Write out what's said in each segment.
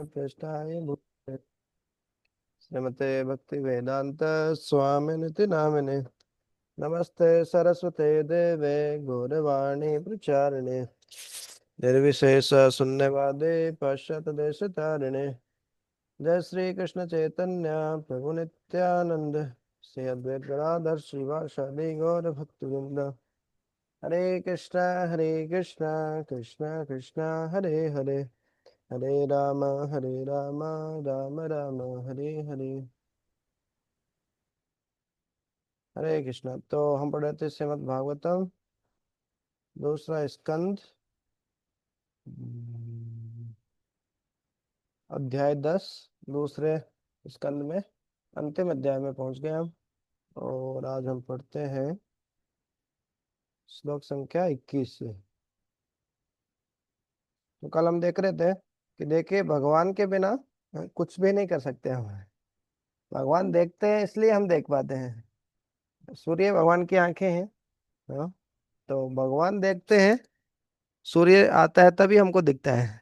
पृष्ठाय भूतले श्रीमते भक्ति वेदांत स्वामिनिति नामिने नमस्ते सरस्वते देवे गौरवाणी प्रचारिणे निर्विशेष शून्यवादे पाश्चात देश तारिणे जय श्री कृष्ण चैतन्य प्रभु नित्यानंद श्री अद्वैत गदाधर श्रीवासादि गौर भक्तवृंद हरे कृष्णा कृष्णा कृष्णा हरे हरे हरे राम राम राम हरे हरे। हरे कृष्णा। तो हम पढ़ रहे थे श्रीमद् भागवतम दूसरा स्कंद अध्याय 10 दूसरे स्कंद में अंतिम अध्याय में पहुंच गए हम। और आज हम पढ़ते हैं श्लोक संख्या 21 से। तो कल हम देख रहे थे कि देखिए भगवान के बिना कुछ भी नहीं कर सकते हम। भगवान देखते हैं इसलिए हम देख पाते हैं। सूर्य भगवान की आंखें हैं। हाँ, तो भगवान देखते हैं। सूर्य आता है तभी हमको दिखता है।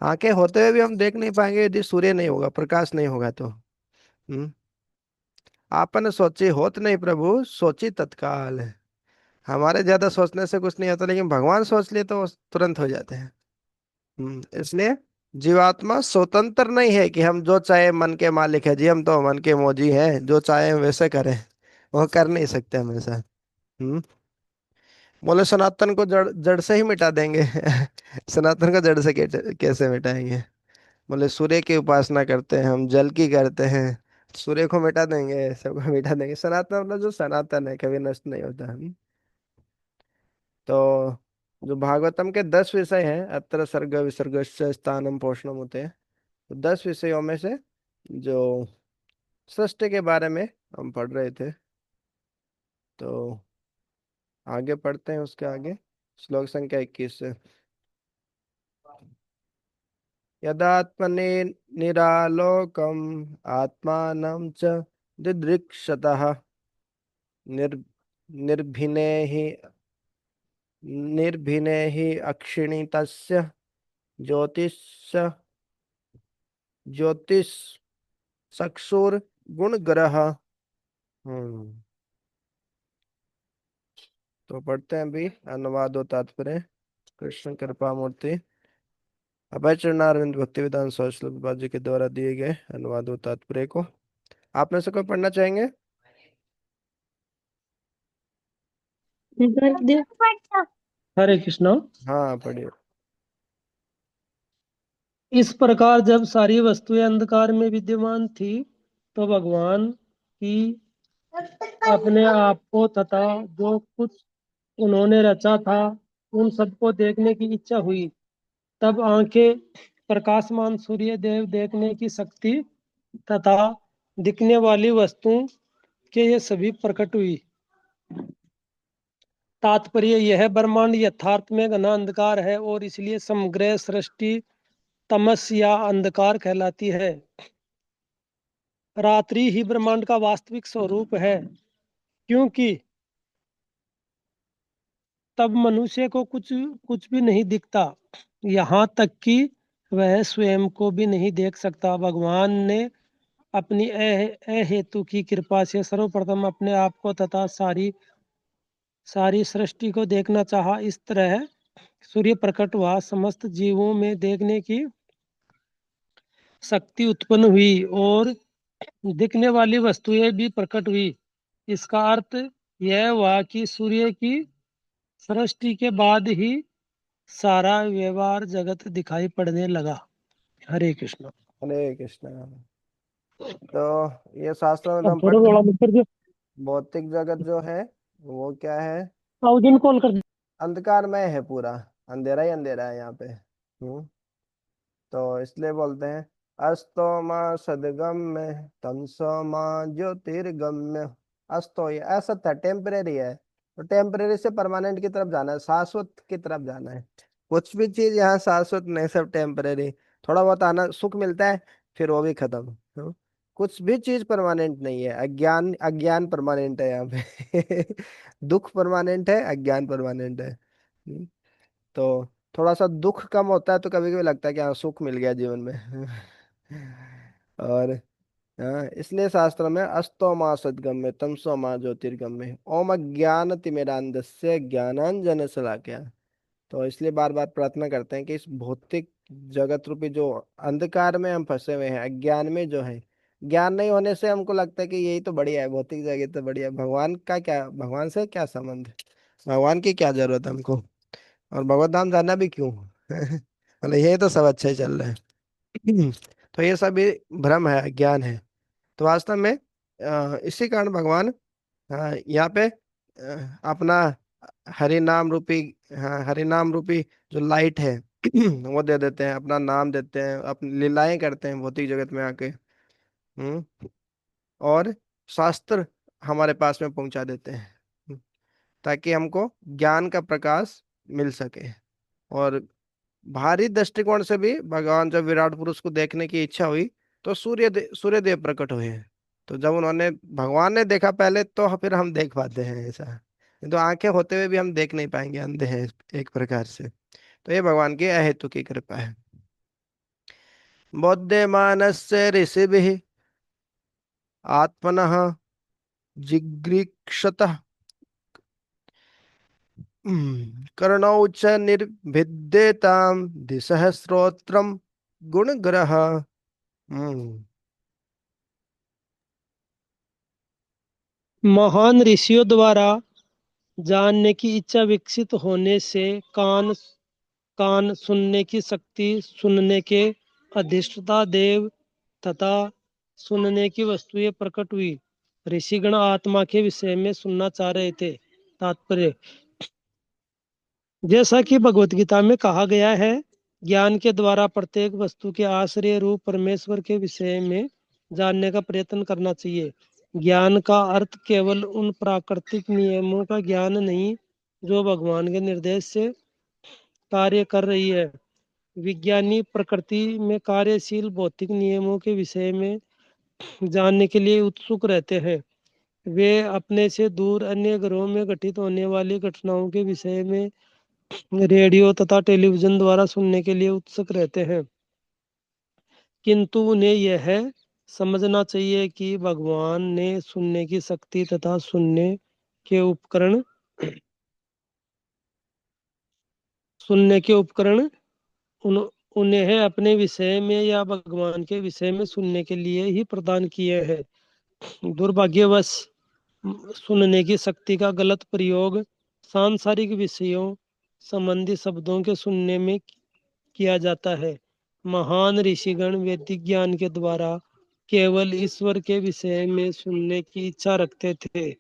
आंखें होते हुए भी हम देख नहीं पाएंगे यदि सूर्य नहीं होगा, प्रकाश नहीं होगा तो। आपने सोची होत नहीं प्रभु सोची तत्काल है। हमारे ज्यादा सोचने से कुछ नहीं होता, लेकिन भगवान सोच लिए तो वो तुरंत हो जाते हैं। इसलिए जीवात्मा स्वतंत्र नहीं है कि हम जो चाहे मन के मालिक है जी, हम तो मन के मौजी हैं, जो चाहे वैसे करें। वो कर नहीं सकते हमेशा। हम्म बोले सनातन को जड़ जड़ से ही मिटा देंगे। सनातन को जड़ से कैसे मिटाएंगे। बोले सूर्य की उपासना करते हैं हम, जल की करते हैं, सूर्य को मिटा देंगे, सबको मिटा देंगे। सनातन मतलब जो सनातन है, कभी नष्ट नहीं होता। तो जो भागवतम के 10 विषय हैं, अत्र सर्ग विसर्गस्य स्थानम पोषणम होते हैं। तो 10 विषयों में से जो सृष्टि के बारे में हम पढ़ रहे थे, तो आगे पढ़ते हैं उसके आगे श्लोक संख्या 21 से। यदात्मने निरालोकम आत्मानं च दिदृक्षतः निर् निर्भिने ही निर्भिने ही अक्षिणितस्य ज्योतिष ज्योतिष चक्षुर गुणग्रह। तो पढ़ते हैं अभी अनुवाद और तात्पर्य। कृष्ण कृपा मूर्ति अभय चरणारविंद भक्ति वेदांत स्वामी श्रील प्रभुपाद जी के द्वारा दिए गए अनुवाद और तात्पर्य को आप में से कोई पढ़ना चाहेंगे? हरे कृष्णा। हाँ पढ़िए। इस प्रकार जब सारी वस्तुएं अंधकार में विद्यमान थी तो भगवान की अपने आप को तथा जो कुछ उन्होंने रचा था उन सबको देखने की इच्छा हुई। तब आंखें प्रकाशमान सूर्य देव देखने की शक्ति तथा दिखने वाली वस्तुओं के ये सभी प्रकट हुई। तात्पर्य यह ब्रह्मांड यथार्थ में घना अंधकार है और इसलिए समग्र सृष्टि तमस या अंधकार कहलाती है। रात्रि ही ब्रह्मांड का वास्तविक स्वरूप है, क्योंकि तब मनुष्य को कुछ कुछ भी नहीं दिखता, यहाँ तक कि वह स्वयं को भी नहीं देख सकता। भगवान ने अपनी अहेतु की कृपा से सर्वप्रथम अपने आप को तथा सारी सारी सृष्टि को देखना चाहा। इस तरह सूर्य प्रकट हुआ, समस्त जीवों में देखने की शक्ति उत्पन्न हुई और दिखने वाली वस्तुएं भी प्रकट हुई। इसका अर्थ यह हुआ कि सूर्य की सृष्टि के बाद ही सारा व्यवहार जगत दिखाई पड़ने लगा। हरे कृष्ण। हरे कृष्ण। तो ये शास्त्रों में तो अब हम थोड़ा पढ़ते बड़ा हैं, मत कर दियो। भौतिक जगत जो है वो क्या है? आओ जिन कॉल कर दियो। अंधकारमय है पूरा। अंधेरा ही अंधेरा है यहाँ पे। तो इसलिए बोलते हैं अस्तो माँ सदगम्य तमसो माँ ज्योतिर्गम्य। अस्तो ये असत है, टेम्परेरी है। तो टेम्परेरी से परमानेंट की तरफ जाना है, शाश्वत की तरफ जाना है। कुछ भी चीज यहाँ शाश्वत नहीं, सब टेम्परेरी। थोड़ा बहुत आना सुख मिलता है, फिर वो भी खत्म। कुछ भी चीज परमानेंट नहीं है। अज्ञान अज्ञान परमानेंट है यहाँ पे। दुख परमानेंट है, अज्ञान परमानेंट है। तो थोड़ा सा दुख कम होता है तो कभी कभी लगता है कि हाँ सुख मिल गया जीवन में। और हाँ, इसलिए शास्त्र में अस्तो माँ सद्गम्य तमसो माँ ज्योतिर्गम्य ओम ज्ञान तिमिरांधस्य ज्ञानांजन शलाकया। तो इसलिए बार बार प्रार्थना करते हैं कि इस भौतिक जगत रूपी जो अंधकार में हम फंसे हुए हैं, अज्ञान में जो है, ज्ञान नहीं होने से हमको लगता है कि यही तो बढ़िया है, भौतिक जगत तो बढ़िया है, भगवान का क्या, भगवान से क्या संबंध है, भगवान की क्या जरूरत है हमको, और भगवत धाम जाना भी क्यों। मतलब ये तो सब अच्छा ही चल रहा है। तो ये सब भी भ्रम है, अज्ञान है। तो वास्तव में इसी कारण भगवान यहाँ पे अपना हरि नाम रूपी, हाँ हरि नाम रूपी जो लाइट है वो दे देते हैं, अपना नाम देते हैं, अपनी लीलाएं करते हैं भौतिक जगत में आके। और शास्त्र हमारे पास में पहुंचा देते हैं, ताकि हमको ज्ञान का प्रकाश मिल सके। और बाहरी दृष्टिकोण से भी भगवान जब विराट पुरुष को देखने की इच्छा हुई तो सूर्यदेव प्रकट हुए हैं। तो जब उन्होंने, भगवान ने देखा पहले तो फिर हम देख पाते हैं ऐसा, नहीं तो आंखें होते हुए भी हम देख नहीं पाएंगे, अंधे हैं एक प्रकार से। तो ये भगवान की अहेतु की कृपा है। बौद्धमानस्य ऋषिभिः आत्मनः जिगृक्षतः कर्णौ च निर्भिद्येतां दिशः श्रोत्रम गुणग्रह। हम्म। महान ऋषियों द्वारा जानने की इच्छा विकसित होने से कान कान सुनने की शक्ति, सुनने के अधिष्ठाता देव तथा सुनने की वस्तुएं प्रकट हुई। ऋषिगण आत्मा के विषय में सुनना चाह रहे थे। तात्पर्य, जैसा कि भगवत गीता में कहा गया है, ज्ञान के द्वारा प्रत्येक वस्तु के आश्रय रूप परमेश्वर के विषय में जानने का प्रयत्न करना चाहिए। ज्ञान का अर्थ केवल उन प्राकृतिक नियमों का ज्ञान नहीं जो भगवान के निर्देश से कार्य कर रही है। विज्ञानी प्रकृति में कार्यशील भौतिक नियमों के विषय में जानने के लिए उत्सुक रहते हैं। वे अपने से दूर अन्य ग्रहों में घटित होने वाली घटनाओं के विषय में रेडियो तथा टेलीविजन द्वारा सुनने के लिए उत्सुक रहते हैं, किंतु उन्हें यह समझना चाहिए कि भगवान ने सुनने की शक्ति तथा के उपकरण सुनने के उपकरण उन, उन्हें अपने विषय में या भगवान के विषय में सुनने के लिए ही प्रदान किए हैं। दुर्भाग्यवश सुनने की शक्ति का गलत प्रयोग सांसारिक विषयों संबंधी शब्दों के सुनने में किया जाता है। महान ऋषिगण वैदिक ज्ञान के द्वारा केवल ईश्वर के विषय में सुनने की इच्छा रखते थे।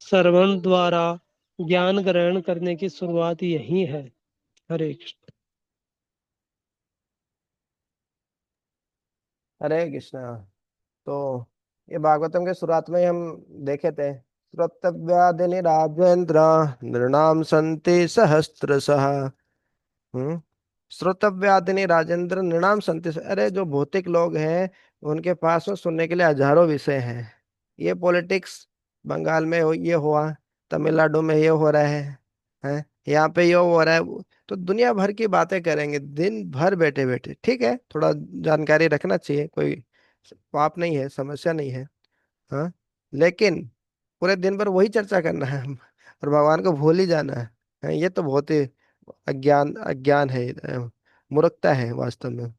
श्रवण द्वारा ज्ञान ग्रहण करने की शुरुआत यही है। हरे कृष्ण। हरे कृष्णा। तो ये भागवतम के शुरुआत में ही हम देखे थे, श्रोतव्यादिनि राजेंद्र नृणाम संति सहस्त्रशः। हम्म। श्रोतव्यादिनि राजेंद्र नृणाम संति, अरे जो भौतिक लोग हैं उनके पास में सुनने के लिए हजारों विषय हैं। ये पॉलिटिक्स बंगाल में ये हुआ, तमिलनाडु में ये हो रहा है यहाँ पे ये हो रहा है तो दुनिया भर की बातें करेंगे दिन भर बैठे बैठे। ठीक है, थोड़ा जानकारी रखना चाहिए, कोई पाप नहीं है, समस्या नहीं है। हाँ, लेकिन पूरे दिन भर वही चर्चा करना है हम, और भगवान को भूल ही जाना है। ये तो बहुत ही अज्ञान अज्ञान है, मूर्खता है वास्तव में।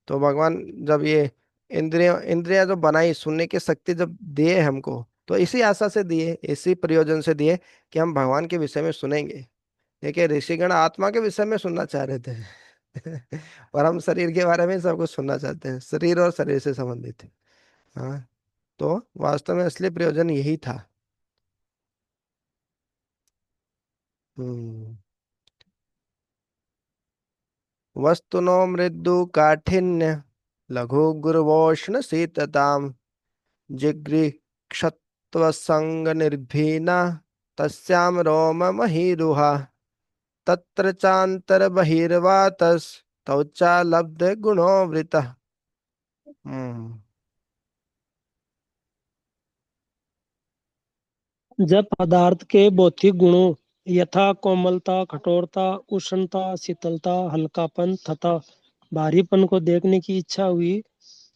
तो भगवान जब ये इंद्रिया इंद्रिया जो बनाई, सुनने की शक्ति जब दिए हमको, तो इसी आशा से दिए, इसी प्रयोजन से दिए कि हम भगवान के विषय में सुनेंगे। देखिए ऋषिगण आत्मा के विषय में सुनना चाह रहे थे। और हम शरीर के बारे में सब कुछ सुनना चाहते हैं, शरीर और शरीर से संबंधित। हाँ, तो वास्तव में असली प्रयोजन यही था। हम्म। वस्तुनो मृदु काठिन्य लघु गुरुवोष्ण शीतताम जिगृक्षत्वसंग निर्भीना तस्याम रोम महीरुहा तत्र चांतर बहिर्वातस तौचा लब्ध गुणोवृतः। हम्म। जब पदार्थ के भौतिक गुणों यथा कोमलता, कठोरता, उष्णता, शीतलता, हल्कापन तथा भारीपन को देखने की इच्छा हुई,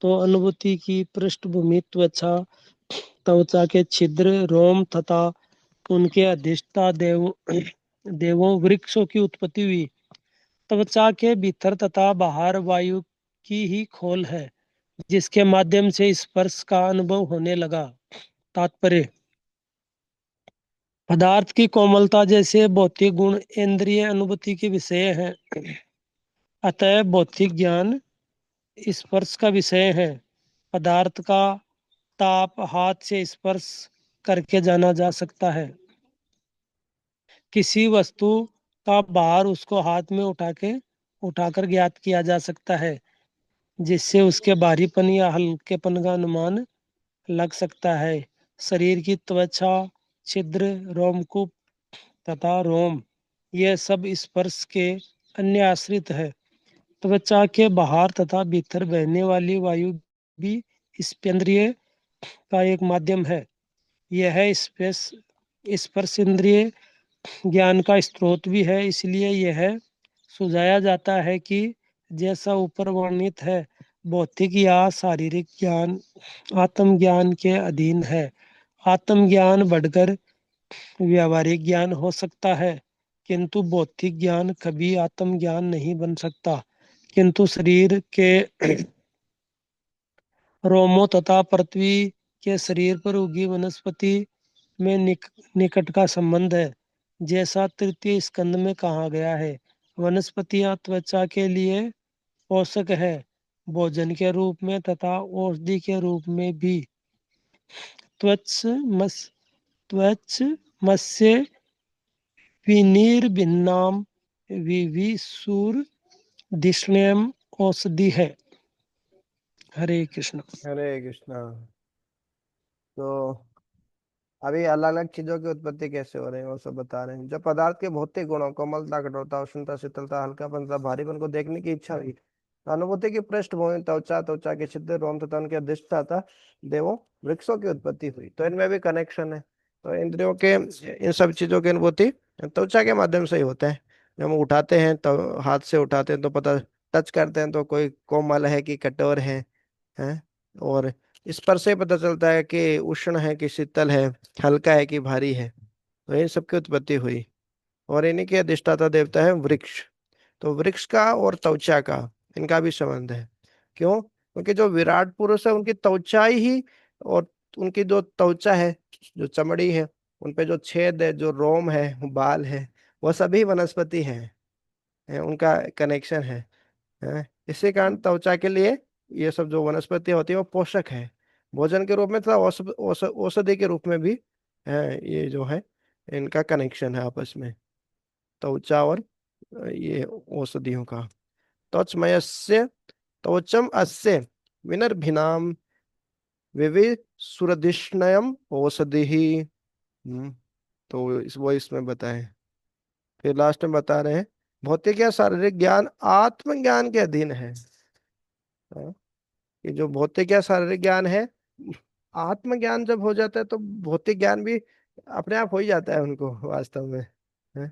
तो अनुभूति की पृष्ठभूमि त्वचा, त्वचा के छिद्र, रोम तथा उनके अधिष्ठा देवों वृक्षों की उत्पत्ति हुई। त्वचा के भीतर तथा बाहर वायु की ही खोल है, जिसके माध्यम से स्पर्श का अनुभव होने लगा। तात्पर्य: पदार्थ की कोमलता जैसे भौतिक गुण इंद्रिय अनुभूति के विषय हैं। अतः भौतिक ज्ञान स्पर्श का विषय है। पदार्थ का ताप हाथ से स्पर्श करके जाना जा सकता है। किसी वस्तु का भार उसको हाथ में उठाकर ज्ञात किया जा सकता है, जिससे उसके भारीपन या हल्केपन का अनुमान लग सकता है। शरीर की त्वचा, छिद्र, रोमकूप तथा रोम, यह सब स्पर्श के अन्य आश्रित है। त्वचा के बाहर तथा भीतर बहने वाली वायु भी स्पर्शेंद्रिय का एक माध्यम है। यह स्पर्श इंद्रिय ज्ञान का स्रोत भी है। इसलिए यह सुझाया जाता है कि जैसा ऊपर वर्णित है, भौतिक या शारीरिक ज्ञान आत्मज्ञान के अधीन है। आत्मज्ञान बढ़कर व्यावहारिक ज्ञान हो सकता है, किंतु भौतिक ज्ञान कभी आत्मज्ञान नहीं बन सकता। किंतु शरीर के रोमों तथा पृथ्वी के शरीर पर उगी वनस्पति में निकट का संबंध है, जैसा तृतीय स्कंद में कहा गया है। वनस्पतियां त्वचा के लिए पोषक है, भोजन के रूप में तथा औषधि के रूप में भी। त्वच मस त्वच मत्स्य विनिर्भिन्नाम विविशुर्धिष्ण्यम औषधि है। हरे कृष्ण। हरे कृष्णा। तो अभी अलग अलग चीजों की उत्पत्ति कैसे हो रही है वो सब बता रहे हैं। जब पदार्थ के भौतिक गुणों कोमलता, कठोरता, उष्णता, शीतलता, हल्कापन तथा भारीपन को देखने की इच्छा हुई, तो अनुभूति की पृष्ठभूमि त्वचा, त्वचा के छिद्र, रोम तथा उनके अधिष्ठाता देवों वृक्षों की उत्पत्ति हुई। तो इनमें भी कनेक्शन है। तो इंद्रियों के इन सब चीजों की अनुभूति त्वचा के माध्यम से ही होता है। जब हम उठाते हैं तो हाथ से उठाते हैं तो पता, टच करते हैं तो कोई कोमल है कि कठोर है। और स्पर्श से पता चलता है कि उष्ण है कि शीतल है, हल्का है कि भारी है। तो इन सबकी उत्पत्ति हुई। और इन्हीं के अधिष्ठाता देवता है वृक्ष। तो वृक्ष का और त्वचा का, इनका भी संबंध है। क्यों? क्योंकि जो विराट पुरुष है उनकी त्वचा ही, और उनकी जो त्वचा है, जो चमड़ी है, उन पे जो छेद है, जो रोम है, बाल है, वो सभी वनस्पति है, उनका कनेक्शन है। इसी कारण त्वचा के लिए ये सब जो वनस्पति होती है वो पोषक है, भोजन के रूप में तथा औषधि के रूप में भी है। ये जो है इनका कनेक्शन है आपस में, त्वचा और ये औषधियों का। त्वचमयस्य त्वचम अस्य विनर्भिनाम विवि सुरधिष्णयम औषधि। तो वो इसमें बताएं। फिर लास्ट में बता रहे हैं, भौतिक या शारीरिक ज्ञान आत्मज्ञान के अधीन है। हाँ, कि जो भौतिक या शारीरिक ज्ञान है, आत्मज्ञान जब हो जाता है तो भौतिक ज्ञान भी अपने आप हो ही जाता है उनको वास्तव में है।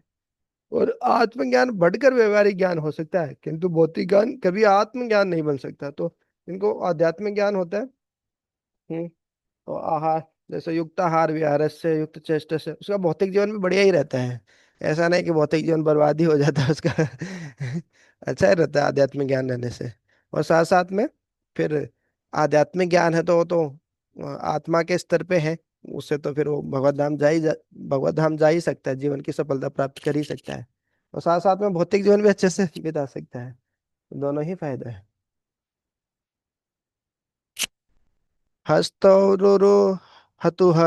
और आत्मज्ञान बढ़कर व्यवहारिक ज्ञान हो सकता है, किंतु भौतिक ज्ञान कभी आत्मज्ञान नहीं बन सकता। तो इनको आध्यात्मिक ज्ञान होता है। तो आहार, जैसे युक्त आहार विहार से युक्त चेष्टा से उसका भौतिक जीवन भी बढ़िया ही रहता है। ऐसा नहीं कि भौतिक जीवन बर्बाद ही हो जाता है उसका अच्छा ही रहता है आध्यात्मिक ज्ञान रहने से। और साथ साथ में फिर आध्यात्मिक ज्ञान है तो वो तो आत्मा के स्तर पे है। उससे तो फिर वो भगवत धाम जा ही सकता है, जीवन की सफलता प्राप्त कर ही सकता है। और साथ साथ में भौतिक जीवन भी अच्छे से बिता सकता है। दोनों ही फायदा है। हस्तौरुरु हतुह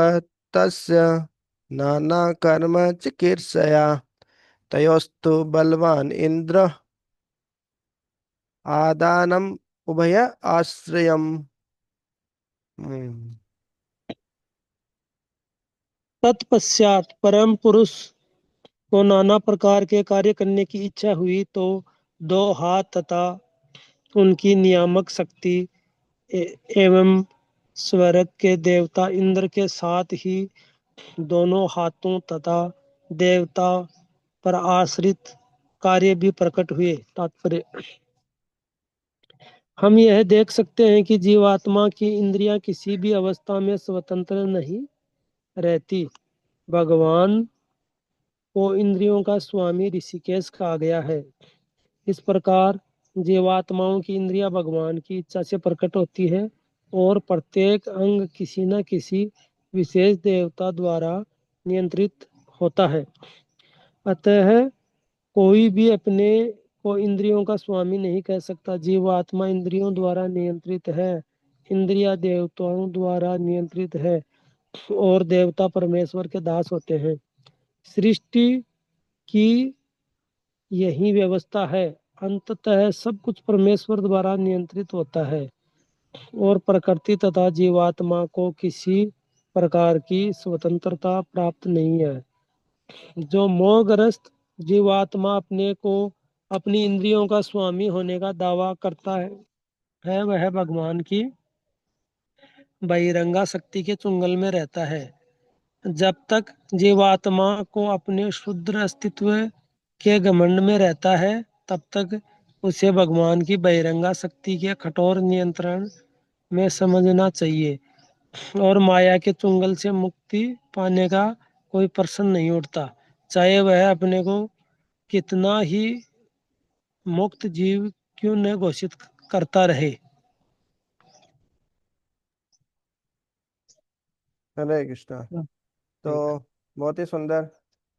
तस्य नाना कर्म चिकीर्षया तयोस्तु बलवान इंद्र आदानम उभय आश्रयम। हम्म। तत्पश्चात परम पुरुष को नाना प्रकार के कार्य करने की इच्छा हुई, तो दो हाथ तथा उनकी नियामक शक्ति एवं स्वर्ग के देवता इंद्र के साथ ही दोनों हाथों तथा देवता पर आश्रित कार्य भी प्रकट हुए। तात्पर्य: हम यह देख सकते हैं कि जीवात्मा की इंद्रियां किसी भी अवस्था में स्वतंत्र नहीं रहती। भगवान को इंद्रियों का स्वामी ऋषिकेश कहा गया है। इस प्रकार जीवात्माओं की इंद्रियां भगवान की इच्छा से प्रकट होती है और प्रत्येक अंग किसी न किसी विशेष देवता द्वारा नियंत्रित होता है। अतः कोई भी अपने को इंद्रियों का स्वामी नहीं कह सकता। जीवात्मा इंद्रियों द्वारा नियंत्रित है, इंद्रिया देवताओं द्वारा नियंत्रित है और देवता परमेश्वर के दास होते हैं। सृष्टि की यही व्यवस्था है। अंततः सब कुछ परमेश्वर द्वारा नियंत्रित होता है और प्रकृति तथा जीवात्मा को किसी प्रकार की स्वतंत्रता प्राप्त नहीं है। जो मोहग्रस्त जीवात्मा अपने को अपनी इंद्रियों का स्वामी होने का दावा करता है वह भगवान की बहिरंगा शक्ति के चुंगल में रहता है। जब तक जीवात्मा को अपने शुद्ध अस्तित्व के घमंड में रहता है तब तक उसे भगवान की बहिरंगा शक्ति के कठोर नियंत्रण में समझना चाहिए और माया के चुंगल से मुक्ति पाने का कोई प्रश्न नहीं उठता, चाहे वह अपने को कितना ही मुक्त जीव क्यों न घोषित करता रहे। हरे कृष्णा। ठीक। तो बहुत ही सुंदर।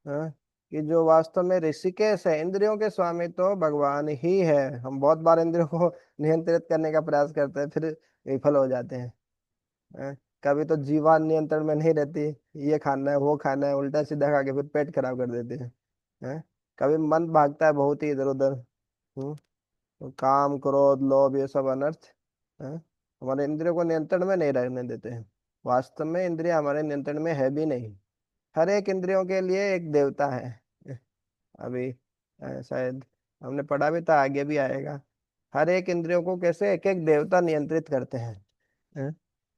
हाँ, कि जो वास्तव में ऋषिकेश है, इंद्रियों के स्वामी तो भगवान ही है। हम बहुत बार इंद्रियों को नियंत्रित करने का प्रयास करते हैं, फिर विफल हो जाते हैं। हाँ, कभी तो जीवान नियंत्रण में नहीं रहती, ये खाना है वो खाना है, उल्टा सीधा खा के फिर पेट खराब कर देते हैं। हाँ, कभी मन भागता है बहुत ही इधर उधर। तो काम क्रोध लोभ ये सब अनर्थ, हाँ, हमारे इंद्रियों को नियंत्रण में नहीं रहने देते हैं। वास्तव में इंद्रिय हमारे नियंत्रण में है भी नहीं। हर एक इंद्रियों के लिए एक देवता है। अभी शायद हमने पढ़ा भी था, आगे भी आएगा। हर एक इंद्रियों को कैसे एक एक देवता नियंत्रित करते हैं।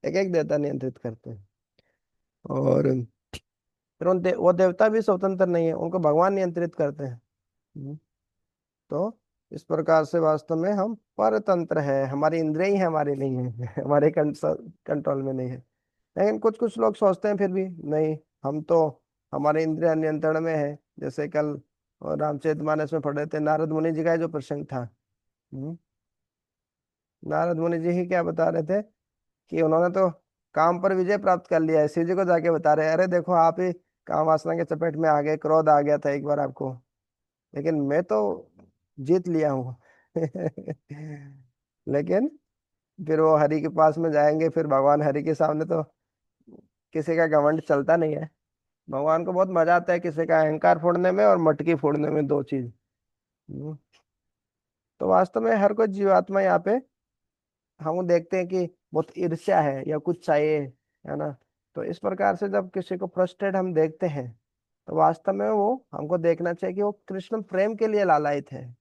एक एक देवता नियंत्रित करते हैं। और फिर वो देवता भी स्वतंत्र नहीं है, उनको भगवान नियंत्रित करते हैं। हम्म, तो इस प्रकार से वास्तव में हम परतंत्र है, हमारी इंद्रिय ही हमारी नहीं है। हमारे कंट्रोल में नहीं है। लेकिन कुछ कुछ लोग सोचते हैं फिर भी नहीं, हम तो हमारे इंद्रिय नियंत्रण में है। जैसे कल रामचरितमानस में पढ़ रहे थे, नारद मुनि जी का जो प्रसंग था। हम्म, नारद मुनि जी ही क्या बता रहे थे कि उन्होंने तो काम पर विजय प्राप्त कर लिया है, शिव जी को जाके बता रहे हैं, अरे देखो आप ही काम वासना के चपेट में आ गए, क्रोध आ गया था एक बार आपको, लेकिन मैं तो जीत लिया हूँ। लेकिन फिर वो हरि के पास में जाएंगे, फिर भगवान हरि के सामने तो किसी का घमंड चलता नहीं है। भगवान को बहुत मजा आता है किसी का अहंकार फोड़ने में और मटकी फोड़ने में, दो चीज। हम्म, तो वास्तव में हर कोई जीवात्मा यहाँ पे हम देखते हैं कि बहुत ईर्ष्या है या कुछ चाहिए, है ना। तो इस प्रकार से जब किसी को फ्रस्ट्रेट हम देखते हैं, तो वास्तव में वो हमको देखना चाहिए कि वो कृष्ण प्रेम के लिए लालायित है।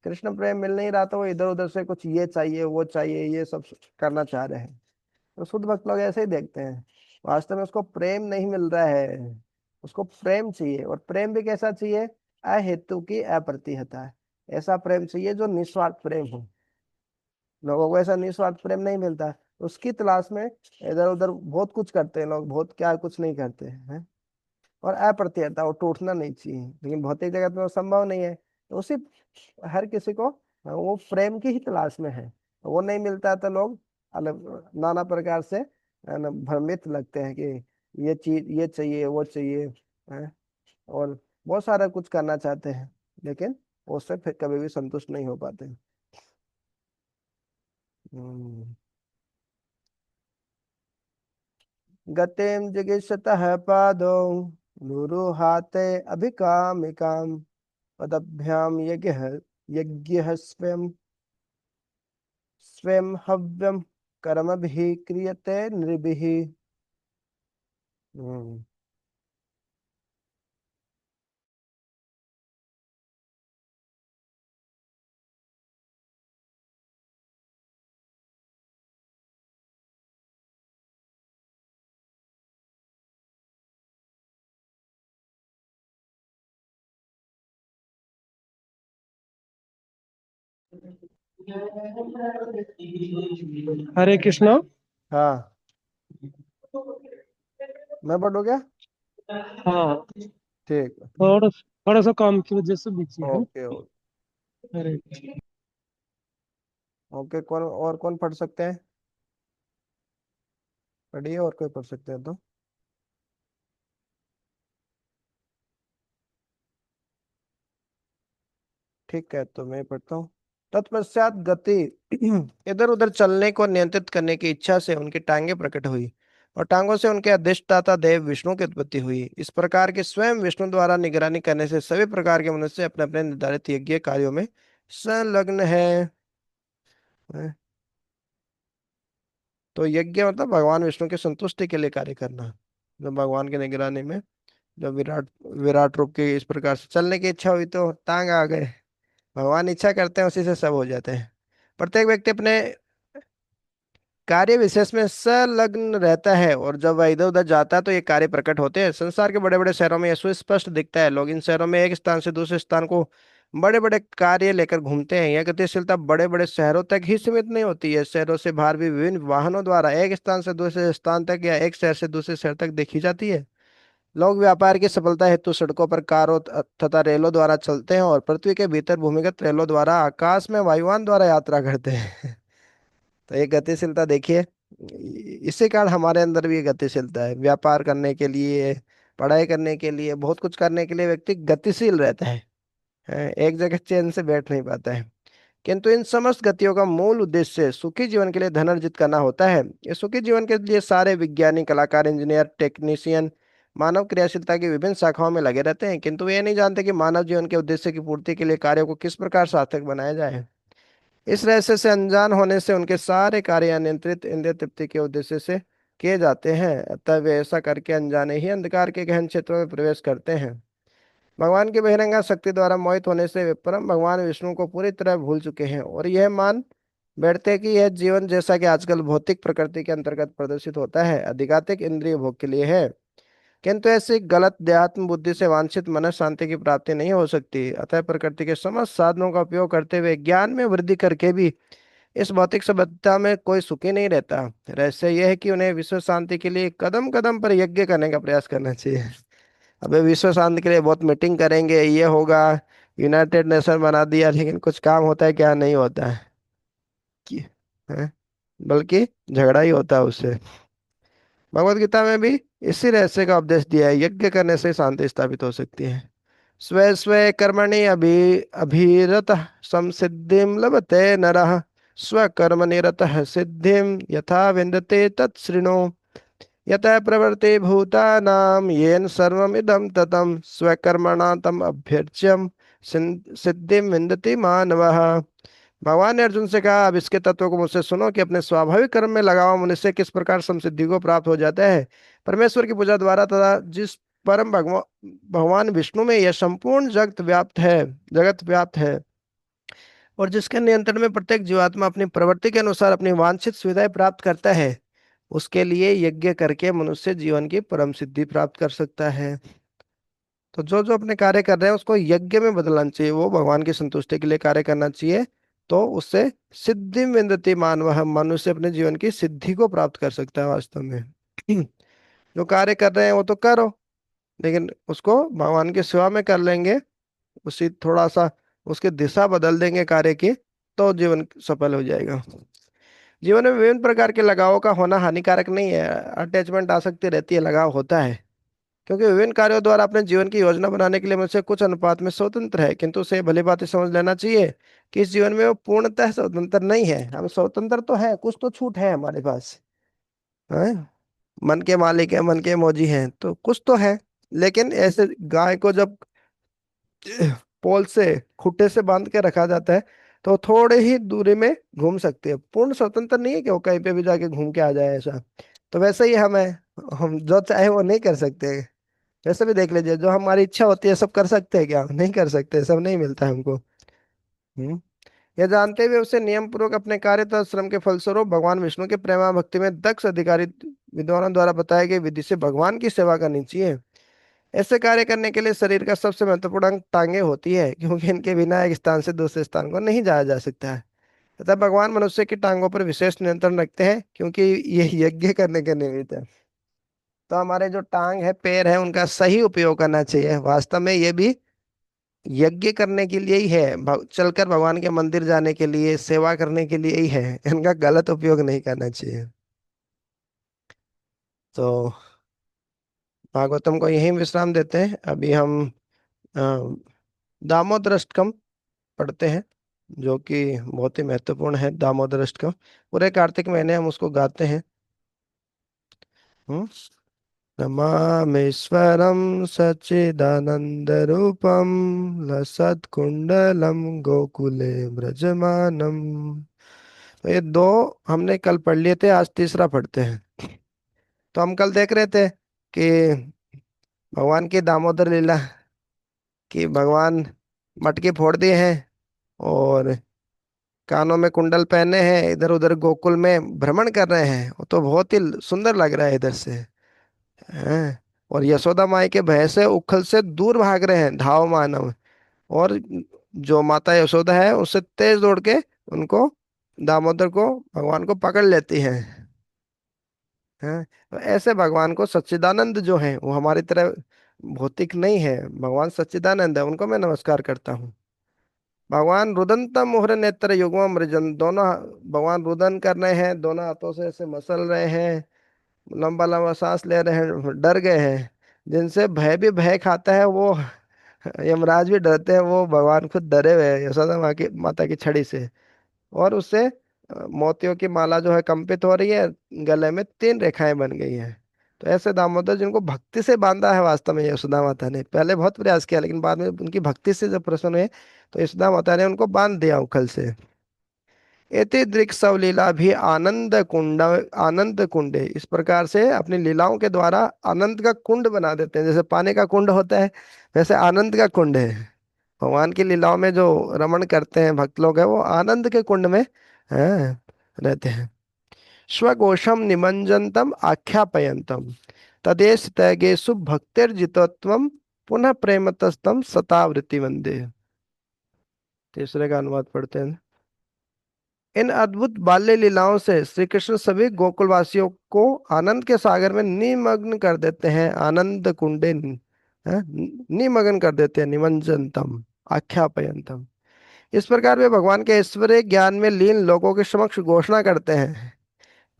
कृष्ण प्रेम मिल नहीं रहा तो वो इधर उधर से कुछ ये चाहिए वो चाहिए ये सब करना चाह रहे हैं। तो शुद्ध भक्त लोग ऐसे ही देखते हैं, वास्तव में उसको प्रेम नहीं मिल रहा है। उसको प्रेम चाहिए, और प्रेम भी कैसा चाहिए? अहेतु की अप्रतिहता है। ऐसा प्रेम चाहिए जो निस्वार्थ प्रेम हो। लोगों को ऐसा निस्वार्थ प्रेम नहीं मिलता, उसकी तलाश में इधर उधर बहुत कुछ करते हैं लोग, बहुत क्या कुछ नहीं करते हैं। और अप्रतिहता, वो टूटना नहीं चाहिए, लेकिन भौतिक जगत में वो संभव नहीं है। तो उसी हर किसी को वो प्रेम की ही तलाश में है। वो नहीं मिलता तो लोग अलग नाना प्रकार से भ्रमित लगते हैं कि ये चीज ये चाहिए वो चाहिए, हैं? और बहुत सारा कुछ करना चाहते हैं, लेकिन उससे फिर कभी भी संतुष्ट नहीं हो पाते। हम्म। गतिम जिगीषतः पादौ नुरुहाते अभिकामिकाम पदभ्याम यज्ञः स्वयं स्वयं हव्यम कर्मभिः क्रियते नृभिः। हम्म। हरे कृष्णा। हाँ, मैं पढ़ू क्या? हाँ, ठीक। थोड़ा थोड़ा सा काम की वजह से बिजी है। Okay okay. हरे ओके, कौन और कौन पढ़ सकते हैं? पढ़िए, और कोई पढ़ सकते हैं तो। ठीक है, तो मैं पढ़ता हूँ। तत्पश्चात गति इधर उधर चलने को नियंत्रित करने की इच्छा से उनकी टांगे प्रकट हुई, और टांगों से उनके अधिष्ठाता देव विष्णु की उत्पत्ति हुई। इस प्रकार के स्वयं विष्णु द्वारा निगरानी करने से सभी प्रकार के मनुष्य अपने अपने निर्धारित यज्ञ कार्यों में संलग्न है। तो यज्ञ मतलब भगवान विष्णु की संतुष्टि के लिए कार्य करना। जो भगवान की निगरानी में, जब विराट विराट रूप की इस प्रकार से चलने की इच्छा हुई तो टांग आ गए। भगवान इच्छा करते हैं, उसी से सब हो जाते हैं। प्रत्येक व्यक्ति अपने कार्य विशेष में संलग्न रहता है, और जब वह इधर उधर जाता है तो ये कार्य प्रकट होते हैं। संसार के बड़े बड़े शहरों में यह सुस्पष्ट दिखता है। लोग इन शहरों में एक स्थान से दूसरे स्थान को बड़े बड़े कार्य लेकर घूमते हैं। यह गतिशीलता बड़े बड़े शहरों तक ही सीमित नहीं होती है, शहरों से बाहर भी विभिन्न वाहनों द्वारा एक स्थान से दूसरे स्थान तक या एक शहर से दूसरे शहर तक देखी जाती है। लोग व्यापार की सफलता हेतु सड़कों पर कारों तथा रेलों द्वारा चलते हैं, और पृथ्वी के भीतर भूमिगत रेलों द्वारा आकाश में वायुयान द्वारा यात्रा करते हैं। तो ये गतिशीलता देखिए, इसी कारण हमारे अंदर भी ये गतिशीलता है। व्यापार करने के लिए, पढ़ाई करने के लिए, बहुत कुछ करने के लिए व्यक्ति गतिशील रहता है। एक जगह चैन से बैठ नहीं पाता है। किंतु इन समस्त गतियों का मूल उद्देश्य सुखी जीवन के लिए धन अर्जित करना होता है। ये सुखी जीवन के लिए सारे विज्ञानी, कलाकार, इंजीनियर, टेक्नीशियन मानव क्रियाशीलता की विभिन्न शाखाओं में लगे रहते हैं, किंतु वे ये नहीं जानते कि मानव जीवन के उद्देश्य की पूर्ति के लिए कार्यों को किस प्रकार सार्थक बनाया जाए। इस रहस्य से अनजान होने से उनके सारे कार्य अनियंत्रित इंद्रिय तृप्ति के उद्देश्य से किए जाते हैं, अतः वे ऐसा करके अनजाने ही अंधकार के गहन क्षेत्रों में प्रवेश करते हैं। भगवान की बहिरंगा शक्ति द्वारा मोहित होने से वे परम भगवान विष्णु को पूरी तरह भूल चुके हैं, और यह मान बैठते हैं कि यह जीवन जैसा कि आजकल भौतिक प्रकृति के अंतर्गत प्रदर्शित होता है, अधिकाधिक इंद्रिय भोग के लिए है। किंतु ऐसी गलत देहात्म बुद्धि से वांछित मन शांति की प्राप्ति नहीं हो सकती। अतः प्रकृति के समस्त साधनों का उपयोग करते हुए ज्ञान में वृद्धि करके भी इस भौतिक सभ्यता में कोई सुखी नहीं रहता। रहस्य यह है कि उन्हें विश्व शांति के लिए कदम कदम पर यज्ञ करने का प्रयास करना चाहिए। अबे विश्व शांति के लिए बहुत मीटिंग करेंगे, ये होगा, यूनाइटेड नेशन बना दिया, लेकिन कुछ काम होता है क्या? नहीं होता है कि है? बल्कि झगड़ा ही होता है उससे। भगवत गीता में भी इसी रहस्य का उपदेश दिया है। यज्ञ करने से शांति स्थापित हो सकती है। स्वे स्वे कर्मणि अभिरत संसिद्धिं लभते नरः, स्वकर्म निरतः सिद्धिं यथा विन्दते तच्छृणु। यतः प्रवृत्ति भूतानां येन सर्वमिदं ततं, स्वकर्मणा तम अभ्यर्च्यं सिद्धिं विन्दति मानवः। भगवान ने अर्जुन से कहा, अब इसके तत्व को मुझसे सुनो कि अपने स्वाभाविक कर्म में लगा हुआ मनुष्य किस प्रकार समसिद्धि को प्राप्त हो जाता है। परमेश्वर की पूजा द्वारा तथा जिस परम भगवान भगवान विष्णु में यह संपूर्ण जगत व्याप्त है, और जिसके नियंत्रण में प्रत्येक जीवात्मा अपनी प्रवृत्ति के अनुसार अपनी वांछित सुविधाएं प्राप्त करता है, उसके लिए यज्ञ करके मनुष्य जीवन की परम सिद्धि प्राप्त कर सकता है। तो जो जो अपने कार्य कर रहे हैं उसको यज्ञ में बदलना चाहिए, वो भगवान की संतुष्टि के लिए कार्य करना चाहिए। तो उससे सिद्धि विन्दति मानव, मनुष्य अपने जीवन की सिद्धि को प्राप्त कर सकता है वास्तव में। जो कार्य कर रहे हैं वो तो करो, लेकिन उसको भगवान की सेवा में कर लेंगे, उसी थोड़ा सा उसकी दिशा बदल देंगे कार्य की, तो जीवन सफल हो जाएगा। जीवन में विभिन्न प्रकार के लगावों का होना हानिकारक नहीं है। अटैचमेंट आ सकती रहती है, लगाव होता है, क्योंकि विभिन्न कार्यों द्वारा अपने जीवन की योजना बनाने के लिए मुझसे कुछ अनुपात में स्वतंत्र है, किंतु उसे भली बात समझ लेना चाहिए कि इस जीवन में वो पूर्णतः स्वतंत्र नहीं है। हम स्वतंत्र तो है, कुछ तो छूट है हमारे पास, है? मन के मालिक है, मन के मौजी हैं, तो कुछ तो है। लेकिन ऐसे गाय को जब पोल से, खूंटे से बांध के रखा जाता है, तो थोड़े ही दूरी में घूम सकती है। पूर्ण स्वतंत्र नहीं है कि वो कहीं पे भी जाके घूम के आ जाए ऐसा। तो वैसे ही हम है, हम जो चाहे वो नहीं कर सकते। वैसे भी देख लीजिए, जो हमारी इच्छा होती है सब कर सकते हैं क्या? नहीं कर सकते, सब नहीं मिलता है हमको। हम्म। यह जानते हुए उसे नियम पूर्वक अपने कार्य तथा श्रम के फलस्वरूप भगवान विष्णु के प्रेमा भक्ति में दक्ष अधिकारी विद्वानों द्वारा बताई गई विधि से भगवान की सेवा करनी चाहिए। ऐसे कार्य करने के लिए शरीर का सबसे महत्वपूर्ण अंग टांगे होती है, क्योंकि इनके बिना एक स्थान से दूसरे स्थान को नहीं जाया जा सकता है। तथा भगवान मनुष्य की टांगों पर विशेष नियंत्रण रखते हैं क्योंकि ये यज्ञ करने के निमित्त है। तो हमारे जो टांग है, पैर है, उनका सही उपयोग करना चाहिए। वास्तव में ये भी यज्ञ करने के लिए ही है, चलकर भगवान के मंदिर जाने के लिए, सेवा करने के लिए ही है। इनका गलत उपयोग नहीं करना चाहिए। तो भागवतम को यहीं विश्राम देते हैं। अभी हम अ, दामोदर अष्टकम पढ़ते हैं, जो कि बहुत ही महत्वपूर्ण है। दामोदर अष्टकम पूरे कार्तिक महीने हम उसको गाते हैं। हम्म। नमामीश्वरं सच्चिदानन्दरूपं लसत्कुण्डलं गोकुले व्रजमानम। तो ये दो हमने कल पढ़ लिए थे, आज तीसरा पढ़ते हैं। तो हम कल देख रहे थे कि भगवान की दामोदर लीला, कि भगवान मटके फोड़ दिए हैं और कानों में कुंडल पहने हैं, इधर उधर गोकुल में भ्रमण कर रहे हैं। वो तो बहुत ही सुंदर लग रहा है इधर से। हैं। और यशोदा माई के भय से उखल से दूर भाग रहे हैं धाव मानव। और जो माता यशोदा है उससे तेज दौड़ के उनको, दामोदर को, भगवान को पकड़ लेती हैं। हैं। तो ऐसे भगवान को सच्चिदानंद जो है, वो हमारी तरह भौतिक नहीं है। भगवान सच्चिदानंद है, उनको मैं नमस्कार करता हूँ। भगवान रुदंतम मोहर नेत्र युग्म मृजन, दोनों भगवान रुदन कर रहे हैं, दोनों हाथों से ऐसे मसल रहे हैं, लंबा लंबा सांस ले रहे हैं, डर गए हैं। जिनसे भय भी भय खाता है वो, यमराज भी डरते हैं, वो भगवान खुद डरे हुए हैं यशोदा माँ की, माता की छड़ी से। और उससे मोतियों की माला जो है कंपित हो रही है, गले में 3 रेखाएं बन गई हैं। तो ऐसे दामोदर जिनको भक्ति से बांधा है, वास्तव में यशोदा माता ने पहले बहुत प्रयास किया, लेकिन बाद में उनकी भक्ति से जब प्रसन्न हुए, तो यशोदा माता ने उनको बांध दिया उखल से। एते दृक् लीला भी आनंद कुंड, आनंद कुंडे, इस प्रकार से अपनी लीलाओं के द्वारा आनंद का कुंड बना देते हैं। जैसे पानी का कुंड होता है, वैसे आनंद का कुंड है। भगवान की लीलाओं में जो रमण करते हैं भक्त लोग हैं, वो आनंद के कुंड में हैं, रहते हैं। स्वघोषम निमज्जनतम आख्यापयंतम तदेश तैगेषु भक्तिर्जितत्वम पुनः प्रेमतस्तम सतावृत्ति वंदे। तीसरे का अनुवाद पढ़ते हैं। इन अद्भुत बाल्य लीलाओं से श्री कृष्ण सभी गोकुलवासियों को आनंद के सागर में निमग्न कर देते हैं। आनंद कुंडे निमग्न कर देते हैं, निमज्जनतम आख्यापयंतम। इस प्रकार वे भगवान के ऐश्वर्य ज्ञान में लीन लोगों के समक्ष घोषणा करते हैं,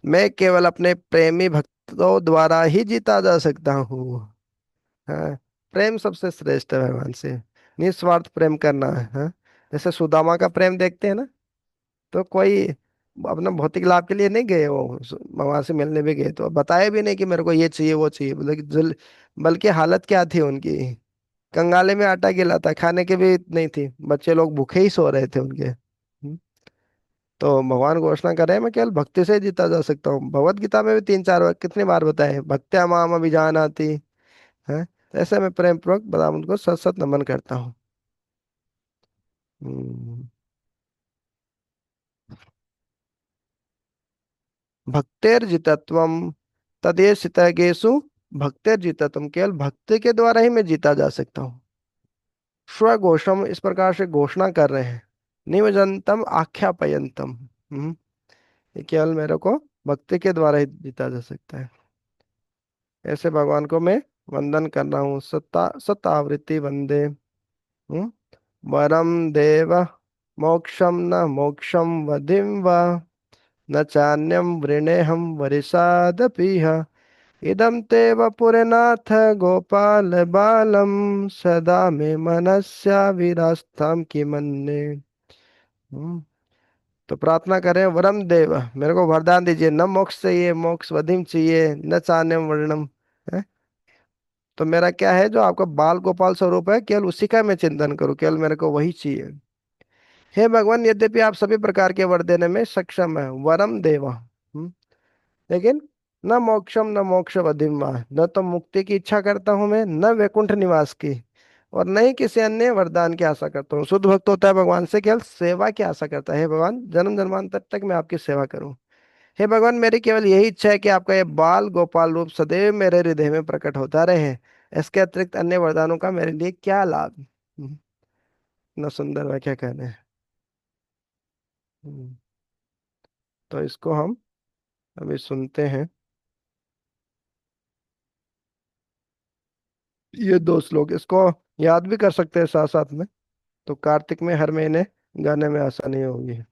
मैं केवल अपने प्रेमी भक्तों द्वारा ही जीता जा सकता हूँ। हाँ, प्रेम सबसे श्रेष्ठ है भगवान से, निस्वार्थ प्रेम करना है। हाँ, जैसे सुदामा का प्रेम देखते हैं ना, तो कोई अपना भौतिक लाभ के लिए नहीं गए, वो भगवान से मिलने भी गए तो बताए भी नहीं कि मेरे को ये चाहिए वो चाहिए, बल्कि हालत क्या थी उनकी, कंगाले में आटा गिला था, खाने की भी नहीं थी, बच्चे लोग भूखे ही सो रहे थे उनके। तो भगवान घोषणा कर रहे हैं, मैं केवल भक्ति से जीता जा सकता हूँ। भगवत गीता में भी 3 4 बार, कितनी बार बताए, भक्त्या माम अभिजानाति है। तो ऐसे मैं प्रेम पूर्वक बदाम उनको सत सत नमन करता हूँ। हम्म। भक्तेर्जितत्वम तदेशितगेषु भक्तेर्जितत्वम, केवल भक्ति के द्वारा ही मैं जीता जा सकता हूँ। स्वघोषम, इस प्रकार से घोषणा कर रहे हैं। निमजंतम आख्यापयंतम, ये केवल मेरे को भक्ति के द्वारा ही जीता जा सकता है। ऐसे भगवान को मैं वंदन कर रहा हूँ। सत्ता सतावृत्ति वंदे। हम्म। वरम देव मोक्षम न मोक्षम वधिम वा न चान्यम वृणेहम वरिषादपीह इदं ते वपुरनाथ गोपाल बालम सदा मे मनस्या विरास्ताम किमन्ये। हम्म। तो प्रार्थना करें, वरम देव, मेरे को वरदान दीजिए, न मोक्ष चाहिए, मोक्ष वधिम चाहिए, न चान्यम वर्णम। तो मेरा क्या है, जो आपका बाल गोपाल स्वरूप है, केवल उसी का मैं चिंतन करूं, केवल मेरे को वही चाहिए। हे भगवान, यद्यपि आप सभी प्रकार के वर देने में सक्षम है, वरम देवा, लेकिन न मोक्षम न मोक्ष वधिमा, न तो मुक्ति की इच्छा करता हूं मैं, न वैकुंठ निवास की, और न ही किसी अन्य वरदान की आशा करता हूँ। शुद्ध भक्त होता है भगवान से केवल सेवा की आशा करता है। हे भगवान, जन्म जन्मांतर तक मैं आपकी सेवा करूं। हे भगवान, मेरी केवल यही इच्छा है कि आपका ये बाल गोपाल रूप सदैव मेरे हृदय में प्रकट होता रहे। इसके अतिरिक्त अन्य वरदानों का मेरे लिए क्या लाभ। इतना सुंदर व्याख्या कहने हैं। तो इसको हम अभी सुनते हैं। ये दो श्लोक इसको याद भी कर सकते हैं साथ साथ में, तो कार्तिक में हर महीने गाने में आसानी होगी।